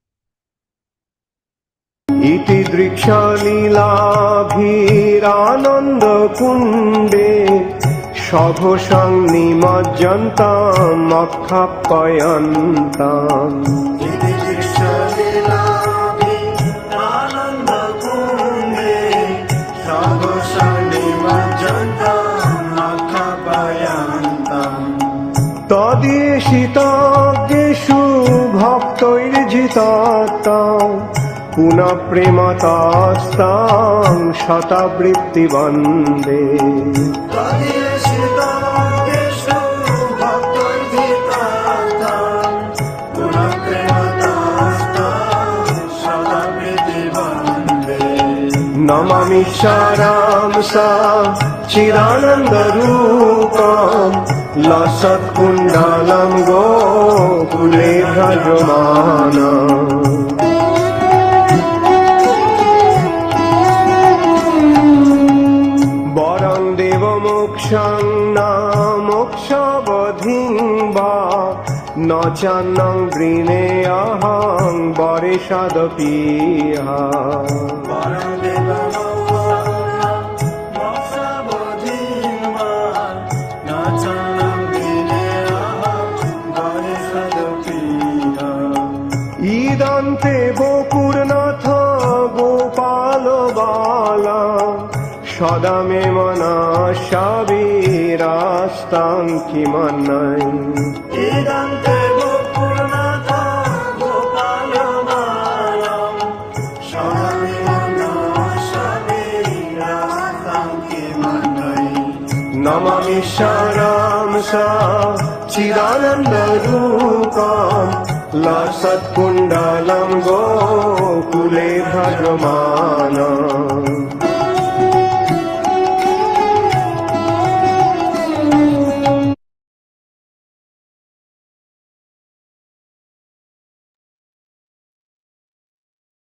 इति दृक्षालीलाभिरानन्दकुण्डे सघोषं निमज्जन्ताम् अख्यापयन्ताम्। इति दृक्षालीलाभिरानन्दकुण्डे सघोषं निमज्जन्ताम् अख्यापयन्ताम्। तदेशिताग्निषु भक्तैर्जितात्ताम् पुनः प्रेमतास्तां शतावृत्ति वन्दे। नमामि सारांसा चिदानन्दरूपं लसत्कुण्डलं गोकुले भ्रजमानम्। वरं देवमोक्षं न मोक्षवधिं वा न चान्नं वृणेऽहं वरेषदपीह। ईदन्ते गोकुर्नाथ गोपाल बाला सदा मे मनसा वीरास्तां किमन्यै। ईदन्ते गोकुर्नाथ गोपाल बाला सदा मे मनसा वीरास्तां किमन्यै। नमामि सारांसा चिदानन्दरूपम् लसत्कुण्डलं गोकुले भ्रजमानम्।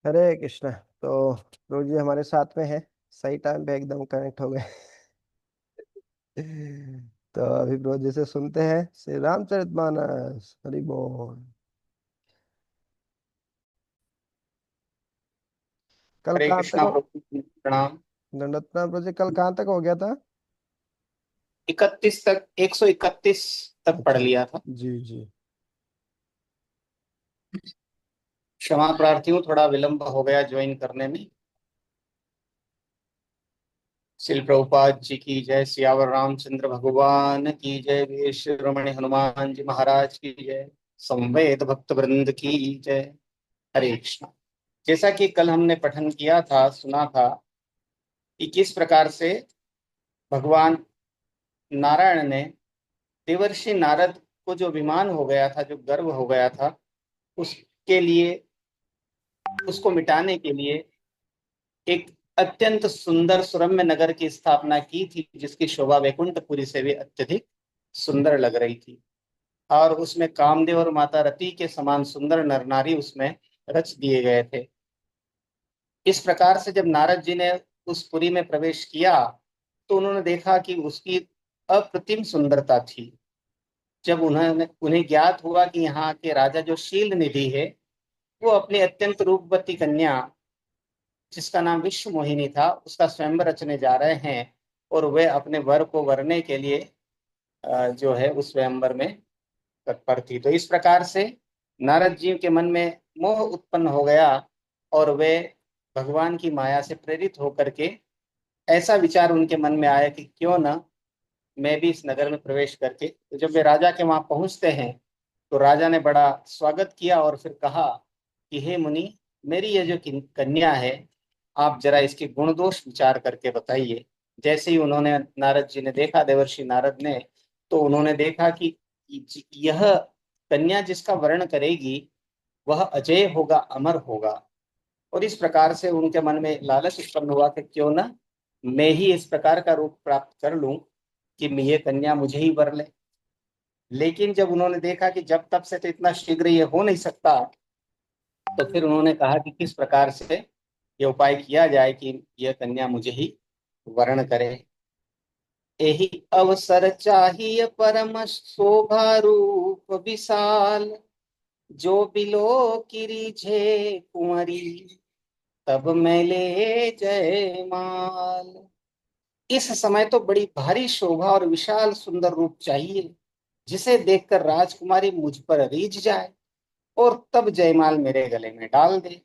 हरे कृष्णा। तो प्रभु जी हमारे साथ में है, सही टाइम पे एकदम कनेक्ट हो गए। तो अभी प्रभु जी से सुनते हैं श्री रामचरितमानस। हरि बोल। कल हरे कहाँ तक कृष्णा प्रभु जी, प्रणाम। दंडवत प्रणाम प्रभु जी। कल कहाँ तक हो गया था? 31 तक, 131 तक पढ़ अच्छा। लिया था। जी जी। क्षमा प्रार्थी हूँ, थोड़ा विलंब हो गया ज्वाइन करने में। श्रील प्रभुपाद जी की जय, सियावर रामचंद्र भगवान की जय, वीर शिरोमणि हनुमान जी महाराज की जय, संवेद भक्त वृंद की जय। हरे कृष्णा। जैसा कि कल हमने पठन किया था, सुना था कि किस प्रकार से भगवान नारायण ने देवर्षि नारद को जो अभिमान हो गया था, जो गर्व हो गया था, उसके लिए, उसको मिटाने के लिए एक अत्यंत सुंदर सुरम्य नगर की स्थापना की थी, जिसकी शोभा वैकुंठपुरी से भी अत्यधिक सुंदर लग रही थी। और उसमें कामदेव और माता रति के समान सुंदर नर नारी उसमें रच दिए गए थे। इस प्रकार से जब नारद जी ने उस पुरी में प्रवेश किया तो उन्होंने देखा कि उसकी अप्रतिम सुंदरता थी। जब उन्हें ज्ञात हुआ कि यहाँ के राजा जो शील निधि है, वो अपनी अत्यंत रूपवती कन्या, जिसका नाम विश्व मोहिनी था, उसका स्वयंवर रचने जा रहे हैं, और वे अपने वर को वरने के लिए जो है उस स्वयंवर में तत्पर थी। तो इस प्रकार से नारद जी के मन में मोह उत्पन्न हो गया और वे भगवान की माया से प्रेरित होकर के ऐसा विचार उनके मन में आया कि क्यों न मैं भी इस नगर में प्रवेश करके। तो जब वे राजा के वहां पहुंचते हैं तो राजा ने बड़ा स्वागत किया और फिर कहा कि हे मुनि, मेरी ये जो कन्या है, आप जरा इसके गुण दोष विचार करके बताइए। जैसे ही उन्होंने, नारद जी ने देखा, देवर्षि नारद ने, तो उन्होंने देखा कि यह कन्या जिसका वर्ण करेगी वह अजय होगा, अमर होगा। और इस प्रकार से उनके मन में लालच उत्पन्न हुआ कि क्यों ना मैं ही इस प्रकार का रूप प्राप्त कर लूं कि ये कन्या मुझे ही वर ले। लेकिन जब उन्होंने देखा कि जब तब से तो इतना शीघ्र ये हो नहीं सकता, तो फिर उन्होंने कहा कि किस प्रकार से ये उपाय किया जाए कि यह कन्या मुझे ही वर्ण करे। यही अवसर चाहिए परम शोभा रूप विशाल, जो बिलो की रिझे कुंवरी, तब मैं ले जयमाल। इस समय तो बड़ी भारी शोभा और विशाल सुंदर रूप चाहिए, जिसे देखकर राजकुमारी मुझ पर रीझ जाए और तब जयमाल मेरे गले में डाल दे।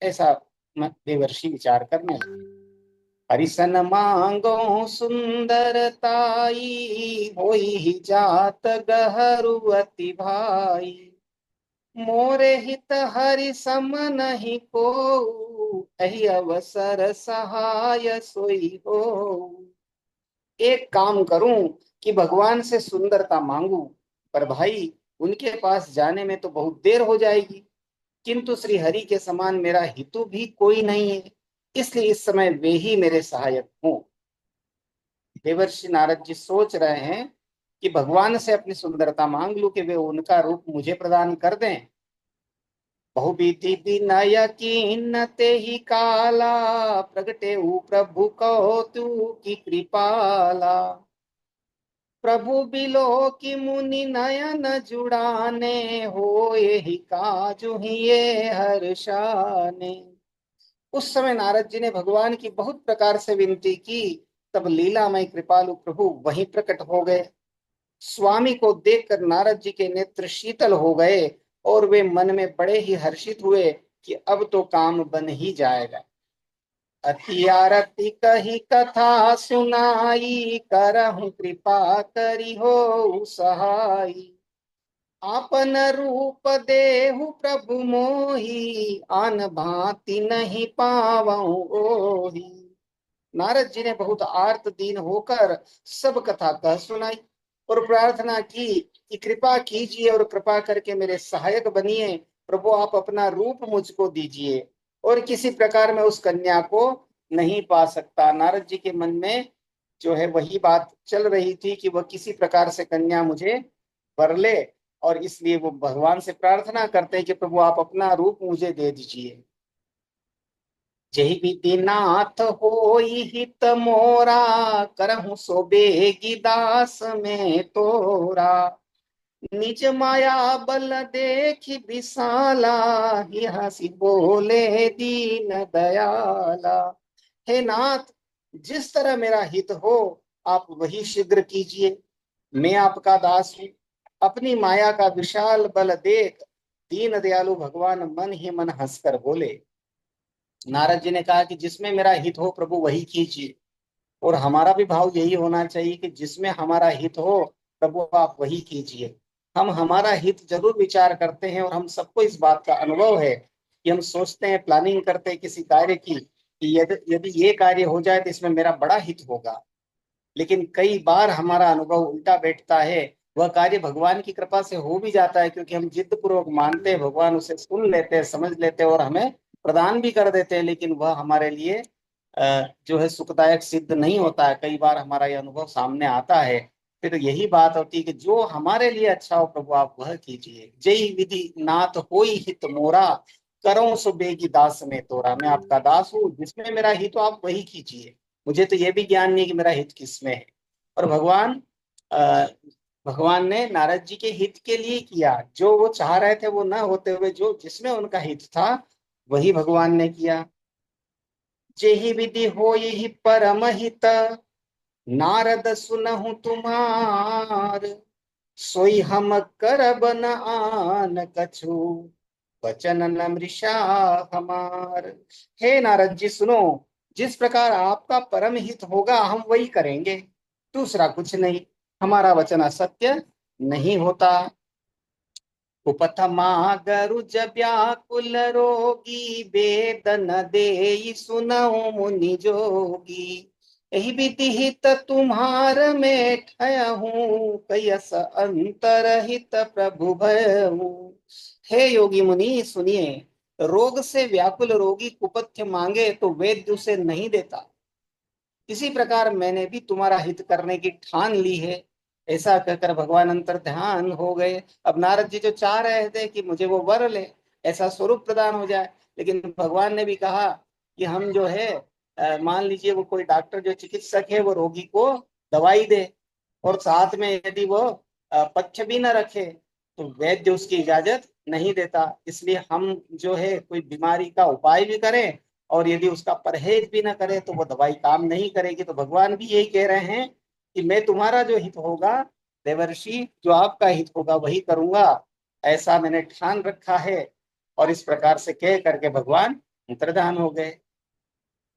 ऐसा देवर्षि विचार करने लगे। हरिसन मांगो सुंदरताई, होई जात गहरुअति भाई, मोरे हित हरि सम नहीं को, एहि अवसर सहाय सोई हो। एक काम करूं कि भगवान से सुंदरता मांगू, पर भाई उनके पास जाने में तो बहुत देर हो जाएगी, किंतु श्री हरि के समान मेरा हितु भी कोई नहीं है, इसलिए इस समय वे ही मेरे सहायक हों। देवर्षि नारद जी सोच रहे हैं कि भगवान से अपनी सुंदरता मांग लूं कि वे उनका रूप मुझे प्रदान कर दें। बहुविधि विनय कीन ते ही काला, प्रगटे प्रभु कौतुकी कृपाला, प्रभु बिलो की मुनि नयन जुड़ाने, हो यही काजु ही ये हर्षाने। उस समय नारद जी ने भगवान की बहुत प्रकार से विनती की, तब लीलामय कृपालु प्रभु वहीं प्रकट हो गए। स्वामी को देखकर नारद जी के नेत्र शीतल हो गए और वे मन में बड़े ही हर्षित हुए कि अब तो काम बन ही जाएगा। अति आरती कही कथा सुनाई, करहु कृपा करी हो सहाई, आपन रूप देहु प्रभु मोही, आन भांति नहीं पावऊं ओही। नारद जी ने बहुत आर्त दीन होकर सब कथा कह सुनाई और प्रार्थना की कि कृपा कीजिए और कृपा करके मेरे सहायक बनिए। प्रभु आप अपना रूप मुझको दीजिए, और किसी प्रकार मैं उस कन्या को नहीं पा सकता। नारद जी के मन में जो है वही बात चल रही थी कि वह किसी प्रकार से कन्या मुझे वर ले, और इसलिए वो भगवान से प्रार्थना करते हैं कि प्रभु आप अपना रूप मुझे दे दीजिए। जही विधि नाथ होई हित मोरा, करहु सो बेगी दास में तोरा, निज माया बल देखी विशाला, ही हंसी बोले दीन दयाला। हे नाथ, जिस तरह मेरा हित हो आप वही शीघ्र कीजिए। मैं आपका दास हूँ। अपनी माया का विशाल बल देख दीन दयालु भगवान मन ही मन हंसकर बोले। नारद जी ने कहा कि जिसमें मेरा हित हो प्रभु वही कीजिए, और हमारा भी भाव यही होना चाहिए कि जिसमें हमारा हित हो प्रभु आप वही कीजिए। हम हमारा हित जरूर विचार करते हैं, और हम सबको इस बात का अनुभव है कि हम सोचते हैं, प्लानिंग करते हैं किसी कार्य की कि यदि यदि ये कार्य हो जाए तो इसमें मेरा बड़ा हित होगा, लेकिन कई बार हमारा अनुभव उल्टा बैठता है। वह कार्य भगवान की कृपा से हो भी जाता है, क्योंकि हम जिद पूर्वक मानते हैं, भगवान उसे सुन लेते हैं, समझ लेते हैं और हमें प्रदान भी कर देते हैं, लेकिन वह हमारे लिए जो है सुखदायक सिद्ध नहीं होता है। कई बार हमारा यह अनुभव सामने आता है। फिर यही बात होती है कि जो हमारे लिए अच्छा हो प्रभु आप वह कीजिए। जय विधि नाथ होई हित मोरा, करो सो बेगी दास में तोरा। मैं आपका दास हूँ, जिसमें मेरा हित हो आप वही कीजिए। मुझे तो ये भी ज्ञान नहीं कि मेरा हित किसमें है। और अ, भगवान ने नारद जी के हित के लिए किया, जो वो चाह रहे थे वो न होते हुए जो जिसमें उनका हित था वही भगवान ने किया। जेहि विधि हो यही परम हित, नारद सुनहु तुम्हार, सोई हम करब न आन कछु, वचन न मृषा हमार। हे नारद जी सुनो, जिस प्रकार आपका परम हित होगा हम वही करेंगे, दूसरा कुछ नहीं। हमारा वचन असत्य नहीं होता। कुपथ मागरु व्याकुल रोगी, वेदन देई सुनहु मुनि जोगी, यही विधि हित तुम्हार में ठयहूँ, कयस अंतरहित प्रभु भयहूँ। हे योगी मुनि सुनिए, रोग से व्याकुल रोगी कुपथ्य मांगे तो वैद्य उसे नहीं देता। इसी प्रकार मैंने भी तुम्हारा हित करने की ठान ली है। ऐसा कहकर भगवान अंतर ध्यान हो गए। अब नारद जी जो चाह रहे थे कि मुझे वो वर ले, ऐसा स्वरूप प्रदान हो जाए, लेकिन भगवान ने भी कहा कि हम जो है मान लीजिए वो कोई डॉक्टर जो चिकित्सक है वो रोगी को दवाई दे और साथ में यदि वो पथ्य भी न रखे तो वैद्य उसकी इजाजत नहीं देता। इसलिए हम जो है कोई बीमारी का उपाय भी करें और यदि उसका परहेज भी ना करे तो वो दवाई काम नहीं करेगी। तो भगवान भी यही कह रहे हैं कि मैं तुम्हारा जो हित होगा देवर्षि, जो आपका हित होगा वही करूंगा, ऐसा मैंने ठान रखा है। और इस प्रकार से कह करके भगवान अंतर्धान हो गए।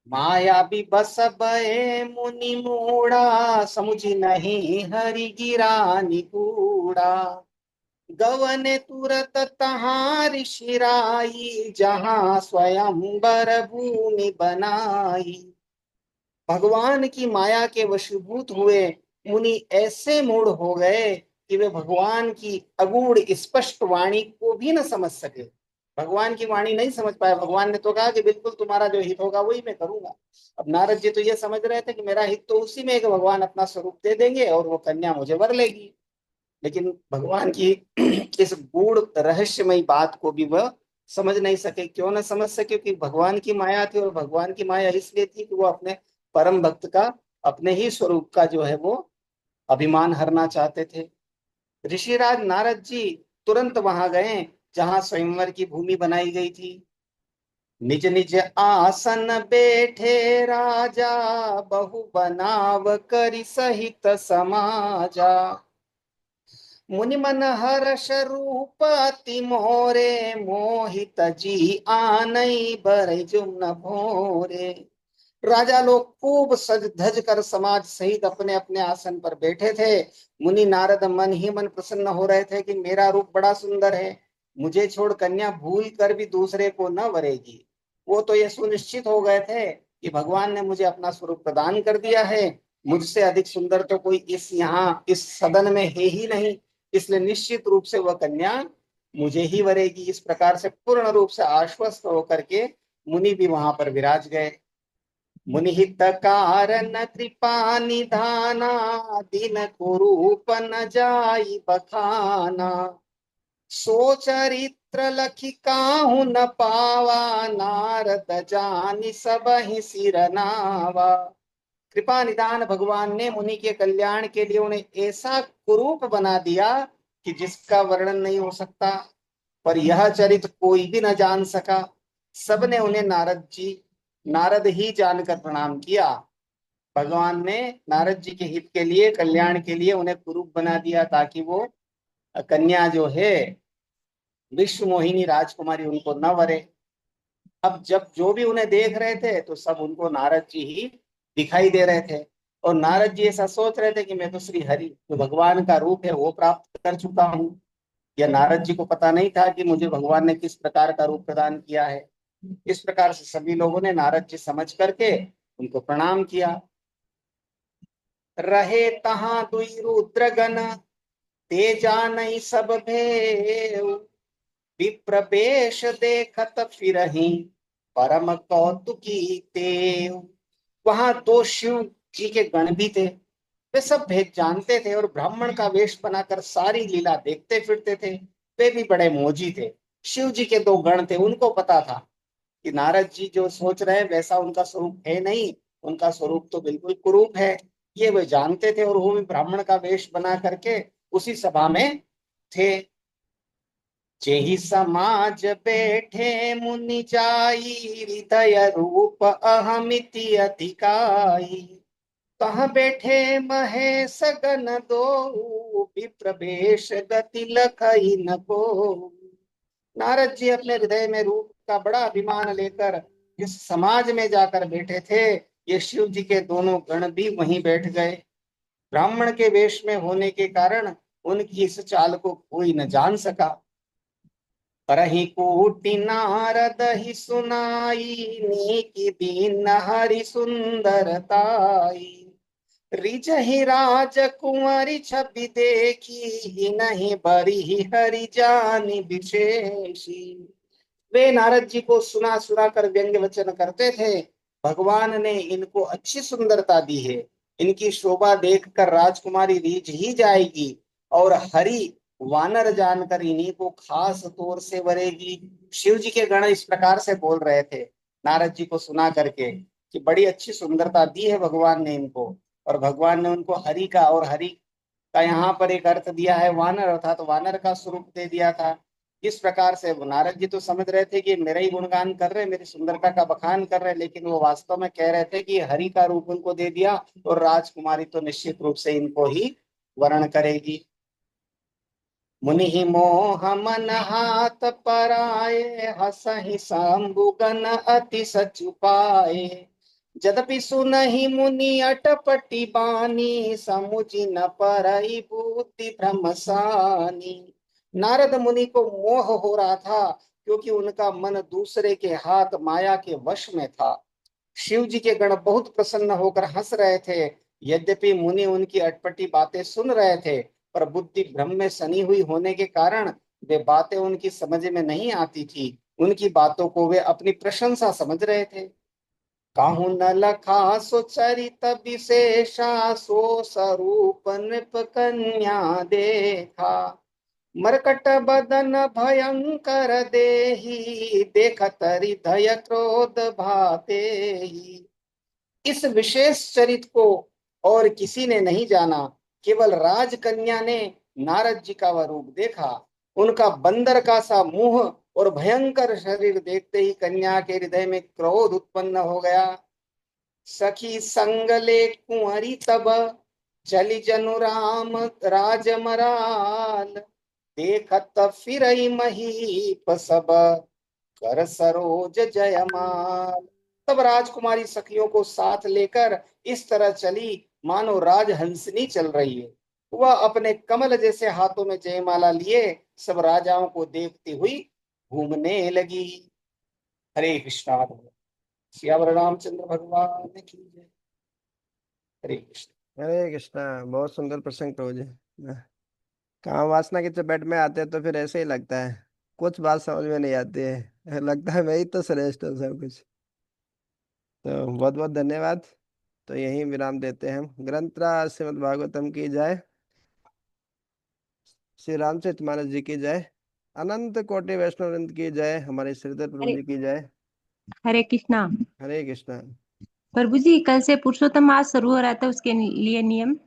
माया भी बस भये मुनि मूढ़ा, समुझी नहीं हरि गिरा निगूढ़ा। गवने तुरत तहाँ ऋषिराई, जहाँ स्वयंवर भूमि बनाई। भगवान की माया के वशीभूत हुए मुनि ऐसे मूढ़ हो गए कि वे भगवान की अगूढ़ स्पष्ट वाणी को भी न समझ सके। भगवान की वाणी नहीं समझ पाए। भगवान ने तो कहा कि बिल्कुल तुम्हारा जो हित होगा वही मैं करूंगा। अब नारद जी तो ये समझ रहे थे कि मेरा हित तो उसी में है कि भगवान अपना स्वरूप दे देंगे और वो कन्या मुझे वर लेगी। लेकिन भगवान की इस गूढ़ रहस्यमयी बात को भी वह समझ नहीं सके। क्यों न समझ सके? क्योंकि भगवान की माया थी और भगवान की माया इसलिए थी कि वो अपने परम भक्त का, अपने ही स्वरूप का जो है वो अभिमान हरना चाहते थे। ऋषिराज नारद जी तुरंत वहां गए जहां स्वयंवर की भूमि बनाई गई थी। निज निज आसन बैठे राजा, बहु बनाव करि सहित समाजा। मुनि मन हर्ष रूप अति मोरे, मोहित जी आनई बर जुम्न भोरे। राजा लोग खूब सज धज कर समाज सहित अपने अपने आसन पर बैठे थे। मुनि नारद मन ही मन प्रसन्न हो रहे थे कि मेरा रूप बड़ा सुंदर है, मुझे छोड़ कन्या भूल कर भी दूसरे को न वरेगी। वो तो ये सुनिश्चित हो गए थे कि भगवान ने मुझे अपना स्वरूप प्रदान कर दिया है, मुझसे अधिक सुंदर तो कोई इस यहाँ इस सदन में है ही नहीं, इसलिए निश्चित रूप से वह कन्या मुझे ही वरेगी। इस प्रकार से पूर्ण रूप से आश्वस्त होकर के मुनि भी वहां पर विराज गए। मुनिहित कारण कृपा निधाना, दिन कुरूप न जाई बखाना। सो चरित्र लखी काहू न पावा, नारद जानि सबहि सिर नावा। कृपा निदान भगवान ने मुनि के कल्याण के लिए उन्हें ऐसा कुरूप बना दिया कि जिसका वर्णन नहीं हो सकता। पर यह चरित्र कोई भी न जान सका। सबने उन्हें नारद ही जानकर प्रणाम किया। भगवान ने नारद जी के हित के लिए, कल्याण के लिए उन्हें कुरूप बना दिया ताकि वो कन्या जो है विश्व मोहिनी राजकुमारी उनको न वरे। अब जब जो भी उन्हें देख रहे थे तो सब उनको नारद जी ही दिखाई दे रहे थे। और नारद जी ऐसा सोच रहे थे कि मैं तो श्री हरि जो भगवान का रूप है वो प्राप्त कर चुका हूँ। या नारद जी को पता नहीं था कि मुझे भगवान ने किस प्रकार का रूप प्रदान किया है। इस प्रकार से सभी लोगों ने नारद जी समझ करके उनको प्रणाम किया। रहे तहां दुई रुद्रगण, ते जानई सब भेव। विप्र बेश देखत फिरहि, परम कौतुकी तेव। वहां दो शिव जी के गण भी थे। वे सब भेद जानते थे और ब्राह्मण का वेश बनाकर सारी लीला देखते फिरते थे। वे भी बड़े मोजी थे। शिव जी के दो गण थे, उनको पता था कि नारद जी जो सोच रहे हैं वैसा उनका स्वरूप है नहीं, उनका स्वरूप तो बिल्कुल कुरूप है। ये वे जानते थे और वो भी ब्राह्मण का वेश बना करके उसी सभा में थे। जेहि समाज बैठे मुनि जाई, हृदय रूप अहमिति अधिकाई। कहाँ बैठे महेश गण दो, विप्र वेश गति लखई न को। नारद जी अपने हृदय में रूप का बड़ा अभिमान लेकर जिस समाज में जाकर बैठे थे, ये शिव जी के दोनों गण भी वहीं बैठ गए। ब्राह्मण के वेश में होने के कारण उनकी इस चाल को कोई न जान सका। परहि कोटि नारद ही सुनाई, नीकी दीन हरि सुंदरताई। रिजहि राजकुंवरी छवि देखी, नहीं बरी हरि जानि विशेषी। वे नारद जी को सुना सुना कर व्यंग्य वचन करते थे। भगवान ने इनको अच्छी सुंदरता दी है, इनकी शोभा देखकर राजकुमारी रीझ ही जाएगी और हरि वानर जानकर इन्हीं को खास तौर से वरेगी। शिव जी के गण इस प्रकार से बोल रहे थे। नारद जी को सुना करके कि बड़ी अच्छी सुंदरता दी है भगवान ने इनको, और भगवान ने उनको हरि का, और हरि का यहाँ पर एक अर्थ दिया है वानर, अर्थात वानर का स्वरूप दे दिया था। इस प्रकार से वो नारद जी तो समझ रहे थे कि मेरा ही गुणगान कर रहे, मेरी सुंदरता का बखान कर रहे, लेकिन वो वास्तव में कह रहे थे कि हरि का रूप उनको दे दिया, और राजकुमारी तो निश्चित रूप से इनको ही वर्ण करेगी। मुनि मोह मन हाथ पराए, हसहि शंभुगन अति सचुपाए। यद्यपि सुनहि मुनि अटपटी बानी, समुझि न परई बुद्धि भ्रमसानी। नारद मुनि को मोह हो रहा था, क्योंकि उनका मन दूसरे के हाथ माया के वश में था। शिव जी के गण बहुत प्रसन्न होकर हंस रहे थे। यद्यपि मुनि उनकी अटपटी बातें सुन रहे थे, पर बुद्धि भ्रम में सनी हुई होने के कारण वे बातें उनकी समझ में नहीं आती थी। उनकी बातों को वे अपनी प्रशंसा समझ रहे थे। काहू न लखा सो चरित विशेषा, सो स्वरूप नृप कन्या देखा। मरकट बदन भयंकर देही, देखत हृदय क्रोध भाते। इस विशेष चरित को और किसी ने नहीं जाना, केवल राजकन्या ने नारद जी का वह रूप देखा। उनका बंदर का सा मुंह और भयंकर शरीर देखते ही कन्या के हृदय में क्रोध उत्पन्न हो गया। सखी संग ले कुंवरी तब, चली जनु राम राजमराल। देखत फिरई महीप सब, कर सरोज जयमाल। तब राजकुमारी सखियों को साथ लेकर इस तरह चली मानो राजहंसनी चल रही है। वह अपने कमल जैसे हाथों में जयमाला लिए सब राजाओं को देखती हुई घूमने लगी। हरे कृष्णा। सियावर रामचंद्र भगवान की जय। हरे कृष्ण। हरे कृष्णा। बहुत सुंदर प्रसंग प्रभु जी। काम वासना के चपेट में आते हैं तो फिर ऐसे ही लगता है, कुछ बात समझ में नहीं आती है, लगता है मैं ही तो श्रेष्ठ हूँ सब कुछ। तो बहुत बहुत धन्यवाद। तो यहीं विराम देते हैं हम। ग्रंथराज श्रीमद् भागवतम की जय। श्री रामचरितमानस जी की जय। अनंत कोटि वैष्णव वृंद की जय। हमारे श्रीधर प्रभु हरे जी की जय। हरे कृष्णा। हरे कृष्णा। प्रभु जी, कल से पुरुषोत्तम मास शुरू हो रहा था, उसके लिए नियम।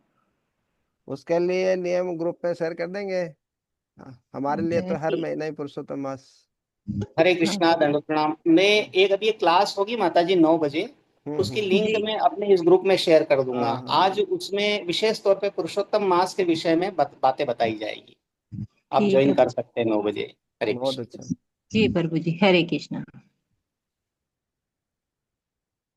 उसके लिए नियम ग्रुप में शेयर कर देंगे। हमारे लिए तो हर ठीक। महीना ही पुरुषोत्तम मास। हरे हाँ। कृष्णा, दंडवत प्रणाम। मैं एक अभी एक क्लास होगी माता जी 9 बजे, उसकी लिंक जी। मैं अपने इस ग्रुप में शेयर कर दूंगा। हाँ हाँ। आज उसमें विशेष तौर पे पुरुषोत्तम मास के विषय में बातें बताई जाएगी। आप ठीक ज्वाइन है। कर सकते हैं 9 बजे। हरे बहुत कृष्ण। अच्छा। जी प्रभु जी, हरे कृष्णा।